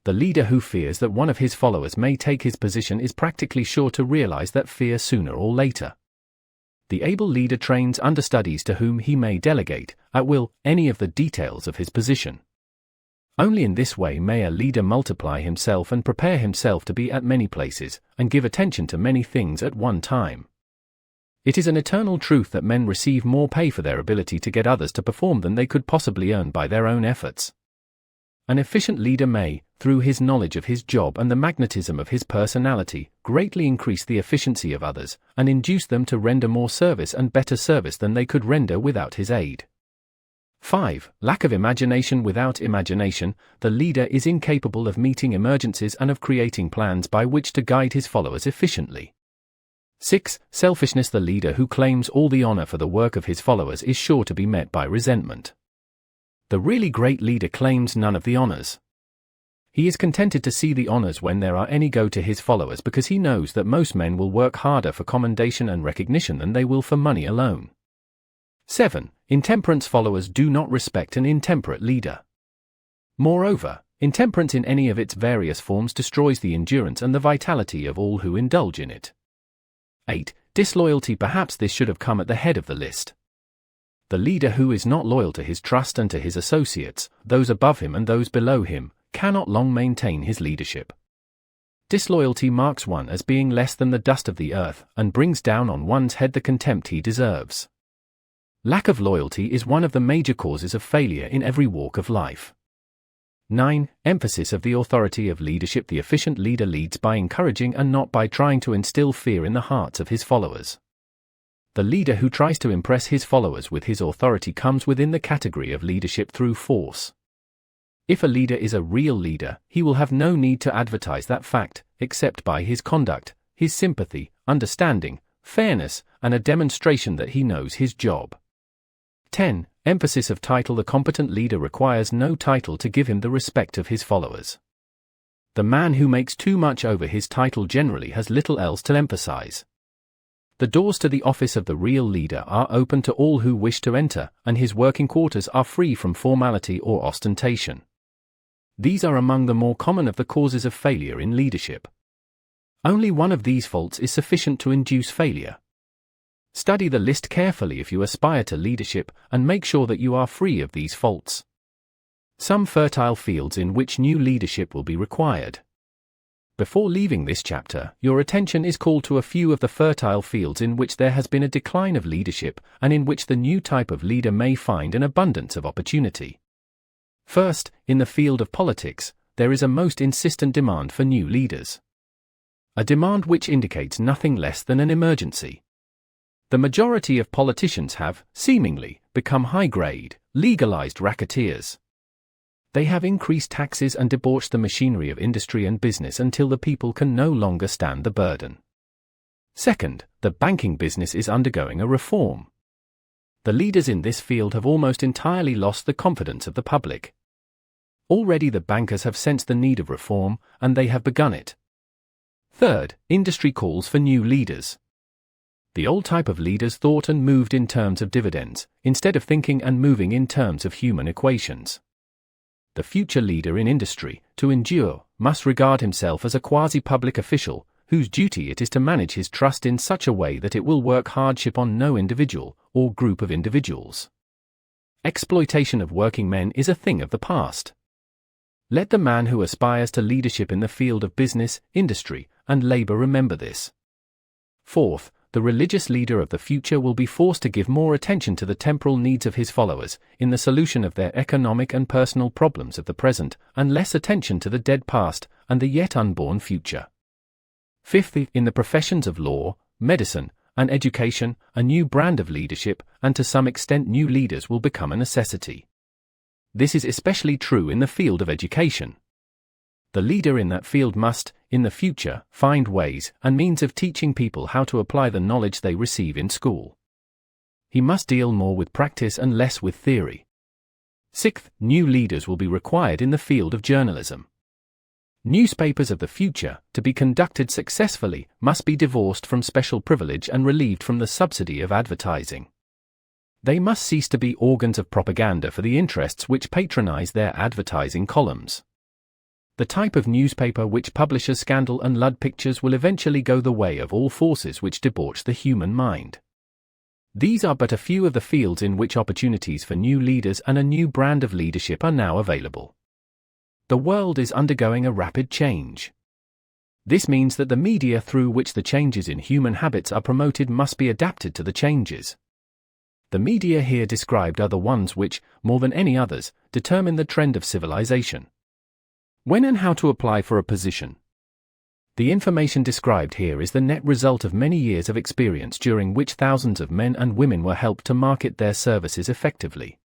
The leader who fears that one of his followers may take his position is practically sure to realize that fear sooner or later. The able leader trains understudies to whom he may delegate, at will, any of the details of his position. Only in this way may a leader multiply himself and prepare himself to be at many places, and give attention to many things at one time. It is an eternal truth that men receive more pay for their ability to get others to perform than they could possibly earn by their own efforts. An efficient leader may, through his knowledge of his job and the magnetism of his personality, greatly increase the efficiency of others, and induce them to render more service and better service than they could render without his aid. 5. Lack of imagination. Without imagination, the leader is incapable of meeting emergencies and of creating plans by which to guide his followers efficiently. 6. Selfishness. The leader who claims all the honor for the work of his followers is sure to be met by resentment. The really great leader claims none of the honors. He is contented to see the honors when there are any go to his followers because he knows that most men will work harder for commendation and recognition than they will for money alone. 7. Intemperance. Followers do not respect an intemperate leader. Moreover, intemperance in any of its various forms destroys the endurance and the vitality of all who indulge in it. 8. Disloyalty. Perhaps this should have come at the head of the list. The leader who is not loyal to his trust and to his associates, those above him and those below him, cannot long maintain his leadership. Disloyalty marks one as being less than the dust of the earth, and brings down on one's head the contempt he deserves. Lack of loyalty is one of the major causes of failure in every walk of life. 9. Emphasis of the authority of leadership. The efficient leader leads by encouraging and not by trying to instill fear in the hearts of his followers. The leader who tries to impress his followers with his authority comes within the category of leadership through force. If a leader is a real leader, he will have no need to advertise that fact, except by his conduct, his sympathy, understanding, fairness, and a demonstration that he knows his job. 10. Emphasis of title. The competent leader requires no title to give him the respect of his followers. The man who makes too much over his title generally has little else to emphasize. The doors to the office of the real leader are open to all who wish to enter, and his working quarters are free from formality or ostentation. These are among the more common of the causes of failure in leadership. Only one of these faults is sufficient to induce failure. Study the list carefully if you aspire to leadership, and make sure that you are free of these faults. Some fertile fields in which new leadership will be required. Before leaving this chapter, your attention is called to a few of the fertile fields in which there has been a decline of leadership, and in which the new type of leader may find an abundance of opportunity. First, in the field of politics, there is a most insistent demand for new leaders. A demand which indicates nothing less than an emergency. The majority of politicians have, seemingly, become high-grade, legalized racketeers. They have increased taxes and debauched the machinery of industry and business until the people can no longer stand the burden. Second, the banking business is undergoing a reform. The leaders in this field have almost entirely lost the confidence of the public. Already the bankers have sensed the need of reform, and they have begun it. Third, industry calls for new leaders. The old type of leaders thought and moved in terms of dividends, instead of thinking and moving in terms of human equations. The future leader in industry, to endure, must regard himself as a quasi-public official, whose duty it is to manage his trust in such a way that it will work hardship on no individual, or group of individuals. Exploitation of working men is a thing of the past. Let the man who aspires to leadership in the field of business, industry, and labor remember this. Fourth, the religious leader of the future will be forced to give more attention to the temporal needs of his followers, in the solution of their economic and personal problems of the present, and less attention to the dead past, and the yet unborn future. Fifth, in the professions of law, medicine, and education, a new brand of leadership, and to some extent new leaders will become a necessity. This is especially true in the field of education. The leader in that field must, in the future, find ways and means of teaching people how to apply the knowledge they receive in school. He must deal more with practice and less with theory. Sixth, new leaders will be required in the field of journalism. Newspapers of the future, to be conducted successfully, must be divorced from special privilege and relieved from the subsidy of advertising. They must cease to be organs of propaganda for the interests which patronize their advertising columns. The type of newspaper which publishes scandal and lewd pictures will eventually go the way of all forces which debauch the human mind. These are but a few of the fields in which opportunities for new leaders and a new brand of leadership are now available. The world is undergoing a rapid change. This means that the media through which the changes in human habits are promoted must be adapted to the changes. The media here described are the ones which, more than any others, determine the trend of civilization. When and how to apply for a position. The information described here is the net result of many years of experience during which thousands of men and women were helped to market their services effectively.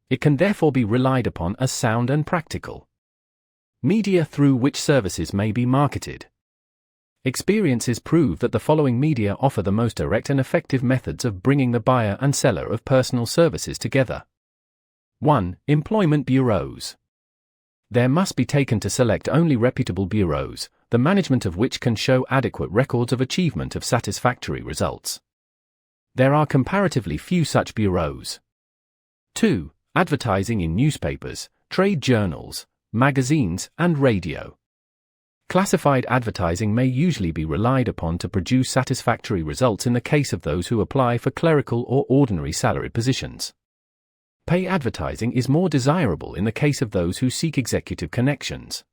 It can therefore be relied upon as sound and practical. Media through which services may be marketed. Experiences prove that the following media offer the most direct and effective methods of bringing the buyer and seller of personal services together. 1. Employment bureaus. There must be taken to select only reputable bureaus, the management of which can show adequate records of achievement of satisfactory results. There are comparatively few such bureaus. 2. Advertising in newspapers, trade journals, magazines, and radio. Classified advertising may usually be relied upon to produce satisfactory results in the case of those who apply for clerical or ordinary salaried positions. Pay advertising is more desirable in the case of those who seek executive connections.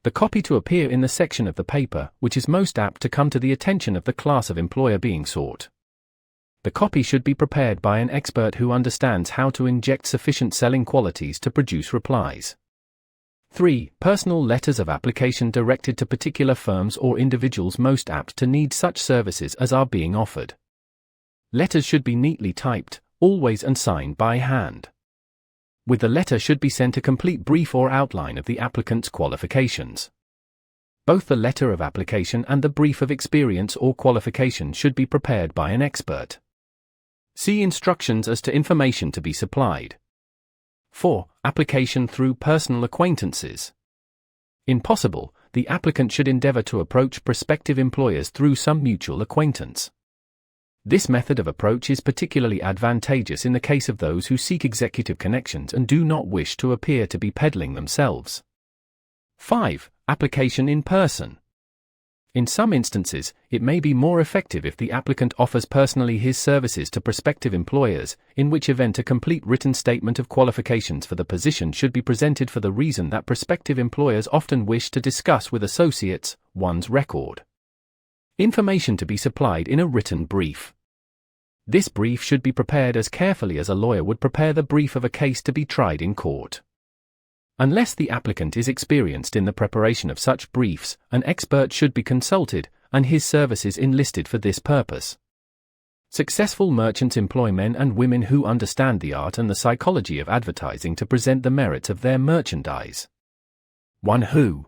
The copy to appear in the section of the paper which is most apt to come to the attention of the class of employer being sought. The copy should be prepared by an expert who understands how to inject sufficient selling qualities to produce replies. 3. Personal letters of application directed to particular firms or individuals most apt to need such services as are being offered. Letters should be neatly typed, always, and signed by hand. With the letter should be sent a complete brief or outline of the applicant's qualifications. Both the letter of application and the brief of experience or qualification should be prepared by an expert. See instructions as to information to be supplied. 4. Application through personal acquaintances. In possible, the applicant should endeavor to approach prospective employers through some mutual acquaintance. This method of approach is particularly advantageous in the case of those who seek executive connections and do not wish to appear to be peddling themselves. 5. Application in person. In some instances, it may be more effective if the applicant offers personally his services to prospective employers, in which event a complete written statement of qualifications for the position should be presented for the reason that prospective employers often wish to discuss with associates one's record. Information to be supplied in a written brief. This brief should be prepared as carefully as a lawyer would prepare the brief of a case to be tried in court. Unless the applicant is experienced in the preparation of such briefs, an expert should be consulted, and his services enlisted for this purpose. Successful merchants employ men and women who understand the art and the psychology of advertising to present the merits of their merchandise. One who